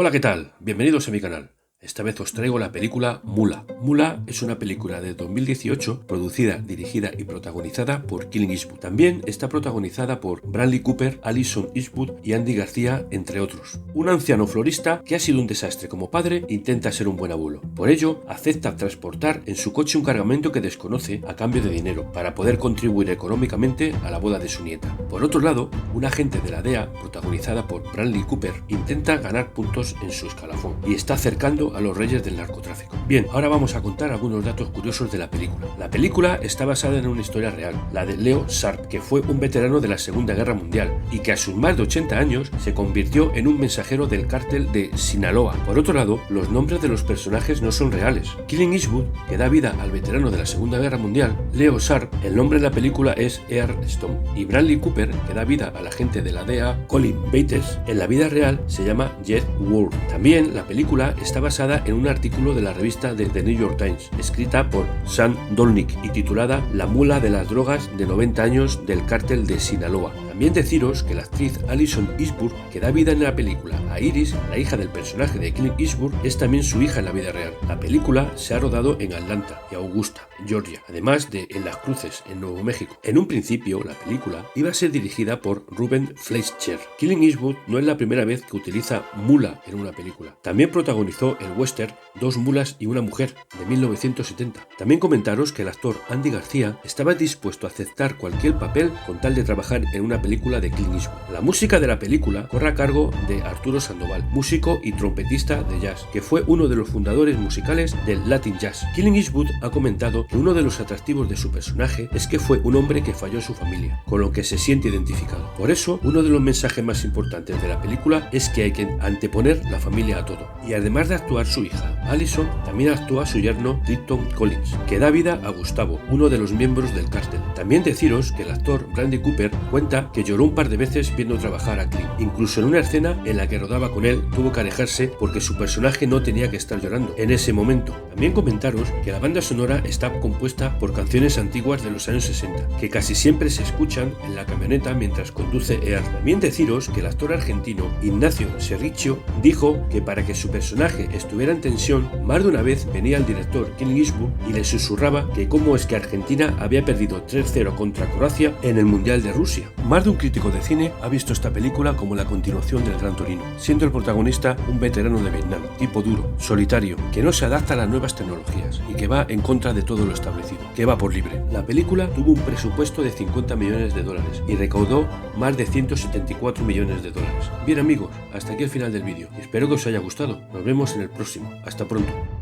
Hola, ¿qué tal? Bienvenidos a mi canal. Esta vez os traigo la película Mula. Mula es una película de 2018 producida, dirigida y protagonizada por Clint Eastwood. También está protagonizada por Bradley Cooper, Alison Eastwood y Andy García, entre otros. Un anciano florista que ha sido un desastre como padre intenta ser un buen abuelo. Por ello, acepta transportar en su coche un cargamento que desconoce a cambio de dinero para poder contribuir económicamente a la boda de su nieta. Por otro lado, un agente de la DEA, protagonizada por Bradley Cooper, intenta ganar puntos en su escalafón y está acercando a los reyes del narcotráfico. Bien, ahora vamos a contar algunos datos curiosos de la película. La película está basada en una historia real, la de Leo Sharp, que fue un veterano de la Segunda Guerra Mundial y que a sus más de 80 años se convirtió en un mensajero del cártel de Sinaloa. Por otro lado, los nombres de los personajes no son reales. Clint Eastwood, que da vida al veterano de la Segunda Guerra Mundial, Leo Sharp, el nombre de la película es Earl Stone, y Bradley Cooper, que da vida al agente de la DEA, Colin Bates, en la vida real se llama Jet Ward. También la película está basada en un artículo de la revista de The New York Times, escrita por Sam Dolnick y titulada La mula de las drogas de 90 años del cártel de Sinaloa. También deciros que la actriz Alison Eastwood, que da vida en la película a Iris, la hija del personaje de Clint Eastwood, es también su hija en la vida real. La película se ha rodado en Atlanta y Augusta, Georgia, además de en Las Cruces, en Nuevo México. En un principio, la película iba a ser dirigida por Ruben Fleischer. Clint Eastwood no es la primera vez que utiliza mula en una película. También protagonizó el western Dos mulas y una mujer, de 1970. También comentaros que el actor Andy García estaba dispuesto a aceptar cualquier papel con tal de trabajar en una película de Clint Eastwood. La música de la película corre a cargo de Arturo Sandoval, músico y trompetista de jazz, que fue uno de los fundadores musicales del Latin Jazz. Clint Eastwood ha comentado que uno de los atractivos de su personaje es que fue un hombre que falló a su familia, con lo que se siente identificado. Por eso, uno de los mensajes más importantes de la película es que hay que anteponer la familia a todo. Y además de actuar su hija, Alison, también actúa su yerno Clifton Collins, que da vida a Gustavo, uno de los miembros del cártel. También deciros que el actor Bradley Cooper cuenta que lloró un par de veces viendo trabajar a Clint. Incluso en una escena en la que rodaba con él, tuvo que alejarse porque su personaje no tenía que estar llorando en ese momento. También comentaros que la banda sonora está compuesta por canciones antiguas de los años 60, que casi siempre se escuchan en la camioneta mientras conduce Earl. También deciros que el actor argentino Ignacio Serricchio dijo que para que su personaje estuviera en tensión, más de una vez venía el director Clint Eastwood y le susurraba que cómo es que Argentina había perdido 3-0 contra Croacia en el Mundial de Rusia. Más de un crítico de cine ha visto esta película como la continuación del Gran Torino, siendo el protagonista un veterano de Vietnam, tipo duro, solitario, que no se adapta a las nuevas tecnologías y que va en contra de todo lo establecido, que va por libre. La película tuvo un presupuesto de 50 millones de dólares y recaudó más de 174 millones de dólares. Bien amigos, hasta aquí el final del vídeo. Espero que os haya gustado. Nos vemos en el próximo. Hasta pronto.